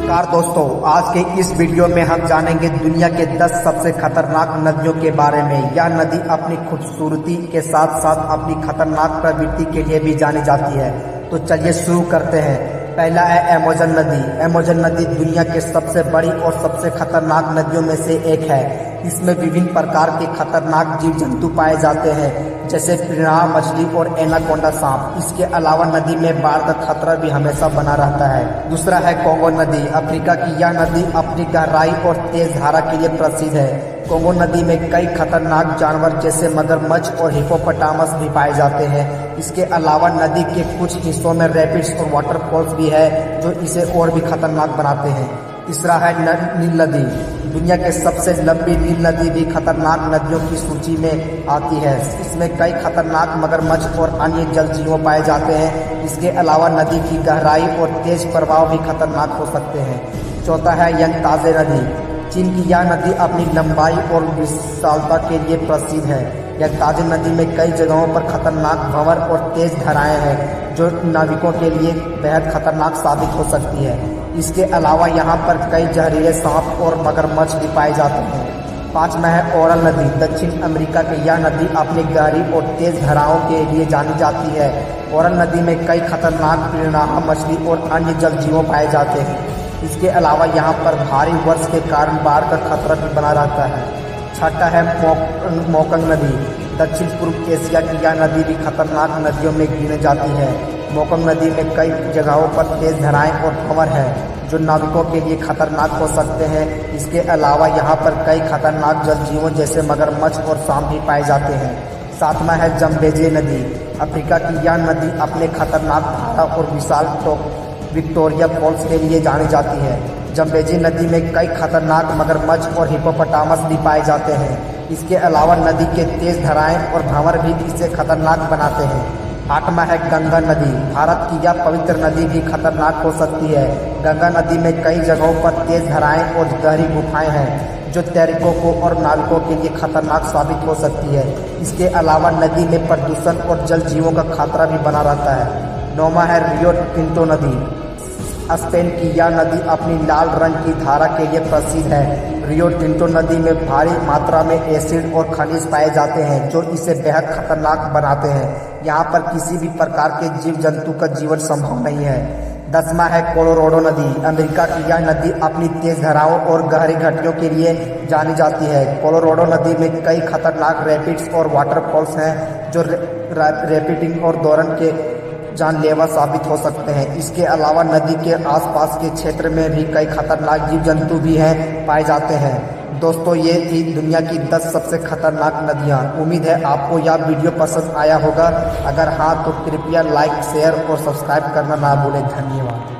नमस्कार दोस्तों, आज के इस वीडियो में हम जानेंगे दुनिया के 10 सबसे खतरनाक नदियों के बारे में। यह नदी अपनी खूबसूरती के साथ साथ अपनी खतरनाक प्रवृत्ति के लिए भी जानी जाती है। तो चलिए शुरू करते हैं। पहला है अमेज़न नदी। अमेज़न नदी दुनिया के सबसे बड़ी और सबसे खतरनाक नदियों में से एक है। इसमें विभिन्न प्रकार के खतरनाक जीव जंतु पाए जाते हैं, जैसे पिरान्हा मछली और एनाकोंडा सांप। इसके अलावा नदी में बाढ़ का खतरा भी हमेशा बना रहता है। दूसरा है कोंगो नदी। अफ्रीका की यह नदी अपनी गहराई और तेज धारा के लिए प्रसिद्ध है। कोंगो नदी में कई खतरनाक जानवर जैसे मगरमच्छ और हिप्पोपोटामस भी पाए जाते हैं। इसके अलावा नदी के कुछ हिस्सों में रैपिड्स और वाटरफॉल्स भी है, जो इसे और भी खतरनाक बनाते हैं। तीसरा है नील नदी। दुनिया के सबसे लंबी नील नदी भी खतरनाक नदियों की सूची में आती है। इसमें कई खतरनाक मगरमच्छ और अन्य जल जीव पाए जाते हैं। इसके अलावा नदी की गहराई और तेज प्रवाह भी खतरनाक हो सकते हैं। चौथा है यांगत्से नदी। चीन की यह नदी अपनी लंबाई और विशालता के लिए प्रसिद्ध है। यांगत्से नदी में कई जगहों पर खतरनाक भंवर और तेज धाराएं हैं, जो नाविकों के लिए बेहद खतरनाक साबित हो सकती है। इसके अलावा यहाँ पर कई जहरीले सांप और मगरमच्छ भी पाए जाते हैं। पांचवा है ओरल नदी। दक्षिण अमेरिका की यह नदी अपनी गहरी और तेज धाराओं के लिए जानी जाती है। ओरल नदी में कई खतरनाक पिरान्हा मछली और अन्य जल जीव पाए जाते हैं। इसके अलावा यहाँ पर भारी वर्षा के कारण बाढ़ का खतरा भी बना रहता है। छठा है मोकंग नदी। दक्षिण पूर्व एशिया की यह नदी भी खतरनाक नदियों में गिनी जाती है। मोकंग नदी में कई जगहों पर तेज धाराएं और भंवर हैं, जो नाविकों के लिए खतरनाक हो सकते हैं। इसके अलावा यहाँ पर कई खतरनाक जल जीवों जैसे मगरमच्छ और सांप भी पाए जाते हैं। सातवां है जम्बेजी नदी। अफ्रीका की यह नदी अपने खतरनाक धारा और विशाल विक्टोरिया फॉल्स के लिए जानी जाती है। जम्बेजी नदी में कई खतरनाक मगरमच्छ और हिप्पोपोटामस भी पाए जाते हैं। इसके अलावा नदी के तेज धाराएं और भंवर भी इसे खतरनाक बनाते हैं। आठवां है गंगा नदी। भारत की यह पवित्र नदी भी खतरनाक हो सकती है। गंगा नदी में कई जगहों पर तेज धाराएं और गहरी गुफाएं हैं, जो तैराकों को और नाविकों के लिए खतरनाक साबित हो सकती है। इसके अलावा नदी में प्रदूषण और जल जीवों का खतरा भी बना रहता है। नौवां है रियो टिंटो नदी। स्पेन की यह नदी अपनी लाल रंग की धारा के लिए प्रसिद्ध है। रियो टिंटो नदी में भारी मात्रा में एसिड और खनिज पाए जाते हैं, जो इसे बेहद खतरनाक बनाते हैं। यहाँ पर किसी भी प्रकार के जीव जंतु का जीवन संभव नहीं है। 10वां है कोलोराडो नदी। अमेरिका की यह नदी अपनी तेज धाराओं और गहरी घाटियों के लिए जानी जाती है। कोलोराडो नदी में कई खतरनाक रैपिड्स और वाटरफॉल्स हैं, जो रैपिडिंग और दौड़न के जानलेवा साबित हो सकते हैं। इसके अलावा नदी के आसपास के क्षेत्र में भी कई खतरनाक जीव जंतु भी हैं पाए जाते हैं। दोस्तों, ये थी दुनिया की 10 सबसे खतरनाक नदियाँ। उम्मीद है आपको यह वीडियो पसंद आया होगा। अगर हाँ तो कृपया लाइक, शेयर और सब्सक्राइब करना ना भूलें। धन्यवाद।